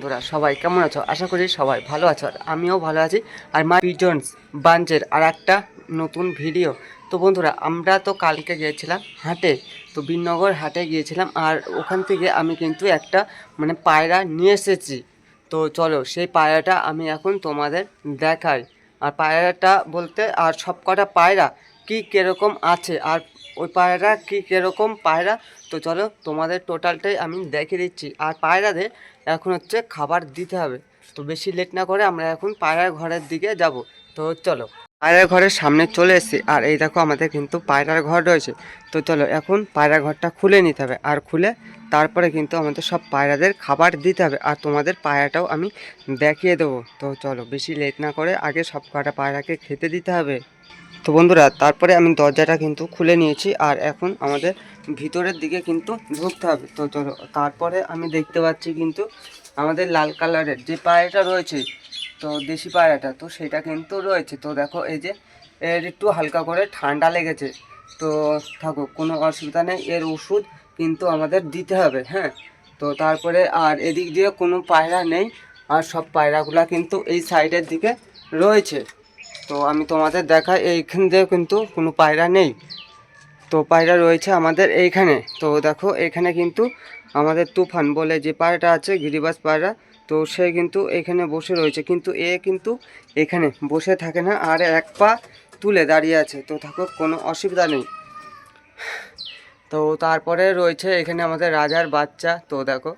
বন্ধুরা সবাই কেমন আছো? আশা করি সবাই ভালো আছো, আর আমিও ভালো আছি। আর মাই পিজন্স বাঞ্চের আর একটা নতুন ভিডিও। তো বন্ধুরা, আমরা তো কালকে গিয়েছিলাম হাটে, তো বিননগর হাটে গিয়েছিলাম, আর ওখান থেকে আমি কিন্তু একটা পায়রা নিয়ে এসেছি। তো চলো সেই পায়রাটা আমি এখন তোমাদের দেখাই। আর পায়রাটা বলতে আর সব কটা পায়রা কী কীরকম আছে, আর ওই পায়রা কী কীরকম পায়রা, তো চলো তোমাদের টোটালটাই আমি দেখিয়ে দিচ্ছি। আর পায়রাদের এখন হচ্ছে খাবার দিতে হবে। তো বেশি লেট না করে আমরা এখন পায়রার ঘরের দিকে যাব। তো চলো, পায়রার ঘরের সামনে চলে এসেছি, আর এই দেখো আমাদের কিন্তু পায়রার ঘর রয়েছে। তো চলো এখন পায়রার ঘরটা খুলে নিতে হবে, আর খুলে তারপরে কিন্তু আমাদের সব পায়রাদের খাবার দিতে হবে, আর তোমাদের পায়রাটাও আমি দেখিয়ে দেবো। তো চলো বেশি লেট না করে আগে সব কটা পায়রাকে খেতে দিতে হবে। তো বন্ধুরা, তারপরে আমি দরজাটা কিন্তু খুলে নিয়েছি, আর এখন আমাদের ভিতরের দিকে কিন্তু ঢুকতে হবে। তো চলো, তারপরে আমি দেখতে পাচ্ছি কিন্তু আমাদের লাল কালারের যে পায়রাটা রয়েছে, তো দেশি পায়রাটা, তো সেটা কিন্তু রয়েছে। তো দেখো এই যে এর একটু হালকা করে ঠান্ডা লেগেছে, তো থাকুক, কোনো অসুবিধা নেই, এর ওষুধ কিন্তু আমাদের দিতে হবে। হ্যাঁ, তো তারপরে আর এদিক দিয়ে কোনো পায়রা নেই, আর সব পায়রাগুলা কিন্তু এই সাইডের দিকে রয়েছে। তো আমি তোমাদের দেখাই, এইখান দিয়ে কিন্তু কোনো পায়রা নেই, তো পায়রা রয়েছে আমাদের এইখানে। তো দেখো এখানে কিন্তু আমাদের তুফান বলে যে পায়রাটা আছে, গিরিবাজ পায়রা, তো সে কিন্তু এখানে বসে রয়েছে, কিন্তু এ কিন্তু এখানে বসে থাকে না, আর এক পা তুলে দাঁড়িয়ে আছে। তো থাকো, কোনো অসুবিধা নেই। তো তারপরে রয়েছে এখানে আমাদের রাজার বাচ্চা, তো দেখো।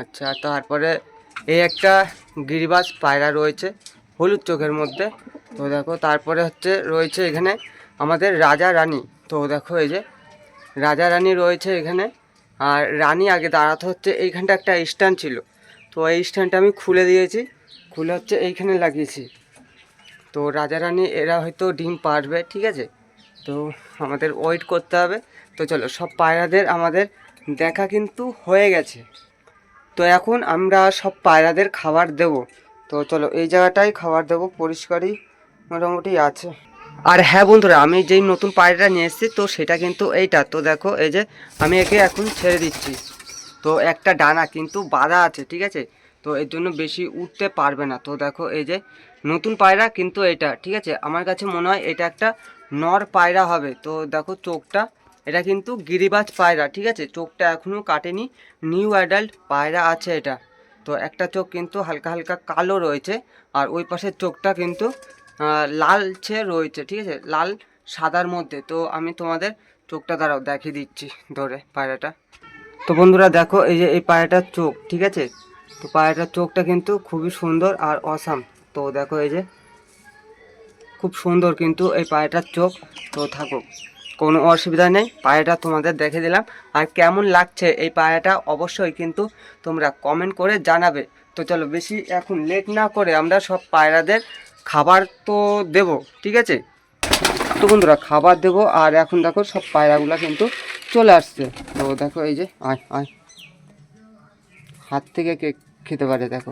আচ্ছা, তারপরে এই একটা গিরিবাজ পায়রা রয়েছে হলুদ চোখের মধ্যে। তো দেখো তারপরে হচ্ছে রয়েছে এখানে আমাদের রাজা রানী। তো দেখো এই যে রাজা রানী রয়েছে এখানে, আর রানী আগে দাঁড়াতে হচ্ছে এইখানটা একটা স্ট্যান্ড ছিল, তো এই স্ট্যান্ডটা আমি খুলে দিয়েছি, খুলে হচ্ছে এইখানে লাগিয়েছি। তো রাজা রানী এরা হয়তো ডিম পারবে, ঠিক আছে, তো আমাদের ওয়েট করতে হবে। তো চলো, সব পায়রাদের আমাদের দেখা কিন্তু হয়ে গেছে। তো এখন আমরা সব পায়রাদের খাবার দেব। তো চলো এই জায়গাটায় খাবার দেব, পরিষ্কারই মোটামুটি আছে। আর হ্যাঁ বন্ধুরা, আমি যেই নতুন পায়রাটা নিয়ে এসেছি, তো সেটা কিন্তু এইটা। তো দেখো এই যে আমি একে এখন ছেড়ে দিচ্ছি, তো একটা ডানা কিন্তু বাঁধা আছে, ঠিক আছে, তো এর জন্য বেশি উঠতে পারবে না। তো দেখো এই যে নতুন পায়রা কিন্তু এটা, ঠিক আছে, আমার কাছে মনে হয় এটা একটা নর পায়রা হবে। তো দেখো চোখটা, এটা কিন্তু গিরিবাজ পায়রা, ঠিক আছে, চোখটা এখনও কাটেনি, নিউ অ্যাডাল্ট পায়রা আছে এটা। তো একটা চোখ কিন্তু হালকা হালকা কালো রয়েছে, আর ওই পাশের চোখটা কিন্তু লালচে রয়েছে, ঠিক আছে, লাল সাদার মধ্যে। তো আমি তোমাদের চোখটা দাঁড়াও দেখিয়ে দিচ্ছি ধরে পায়রাটা। তো বন্ধুরা দেখো এই যে এই পায়রাটার চোখ, ঠিক আছে, তো পায়রাটার চোখটা কিন্তু খুবই সুন্দর আর অসাম। তো দেখো এই যে খুব সুন্দর কিন্তু এই পায়রাটার চোখ। তো থাকুক, কোনো অসুবিধা নেই, পায়রাটা তোমাদের দেখে দিলাম। আর কেমন লাগছে এই পায়রাটা অবশ্যই কিন্তু তোমরা কমেন্ট করে জানাবে। তো চলো বেশি এখন লেট না করে আমরা সব পায়রাদের খাবার তো দেব, ঠিক আছে। তো বন্ধুরা খাবার দেবো, আর এখন দেখো সব পায়রাগুলো কিন্তু চলে আসছে। তো দেখো এই যে আয় আয়, হাত থেকে কে খেতে পারে, দেখো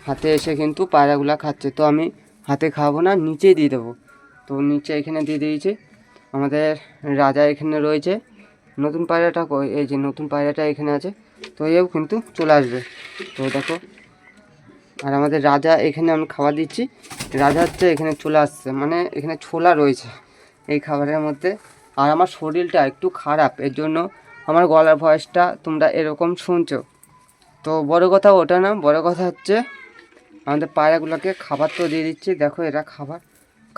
হাতে এসে কিন্তু পায়রাগুলো খাচ্ছে। তো আমি হাতে খাবো না, নিচেই দিয়ে দেবো। তো নিচে এখানে দিয়ে দিয়েছি। আমাদের রাজা এখানে রয়েছে, নতুন পায়রাটা এই যে নতুন পায়রাটা এখানে আছে, তো এও কিন্তু চলে আসবে। তো দেখো, আর আমাদের রাজা এখানে আমি খাবার দিচ্ছি, রাজা হচ্ছে এখানে চলে আসছে, মানে এখানে ছোলা রয়েছে এই খাবারের মধ্যে। আর আমার শরীরটা একটু খারাপ, এর জন্য আমার গলার ভয়েসটা তোমরা এরকম শুনছো। তো বড় কথা ওটা না, বড় কথা হচ্ছে আমাদের পায়রাগুলোকে খাবার তো দিয়ে দিচ্ছি, দেখো এরা খাবার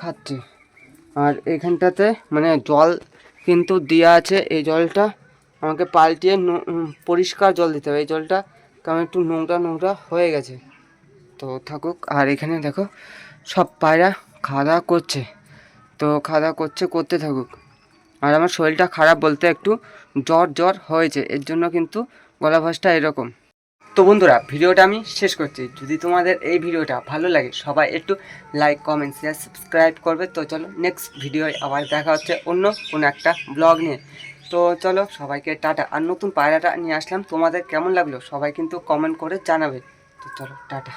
খাচ্ছে। আর এখানটাতে জল কিন্তু দেওয়া আছে, এই জলটা আমাকে পাল্টিয়ে পরিষ্কার জল দিতে হবে, এই জলটা কেমন একটু নোংরা নোংরা হয়ে গেছে। তো থাকুক, আর এখানে দেখো সব পায়রা খাওয়া দাওয়া করছে, তো খাওয়া দাওয়া করতে থাকুক। আর আমার শরীরটা খারাপ বলতে একটু জ্বর জ্বর হয়েছে, এর জন্য কিন্তু গলা ভয়েসটা এরকম। তো বন্ধুরা ভিডিওটা আমি শেষ করছি, যদি তোমাদের এই ভিডিওটা ভালো লাগে সবাই একটু লাইক কমেন্ট শেয়ার সাবস্ক্রাইব করবে। তো চলো নেক্সট ভিডিও আবার দেখা হচ্ছে অন্য কোনো একটা ব্লগ নিয়ে। তো চলো সবাইকে টাটা। আর নতুন পায়রাটা নিয়ে আসলাম, তোমাদের কেমন লাগলো সবাই কিন্তু কমেন্ট করে জানাবে। তো চলো টাটা।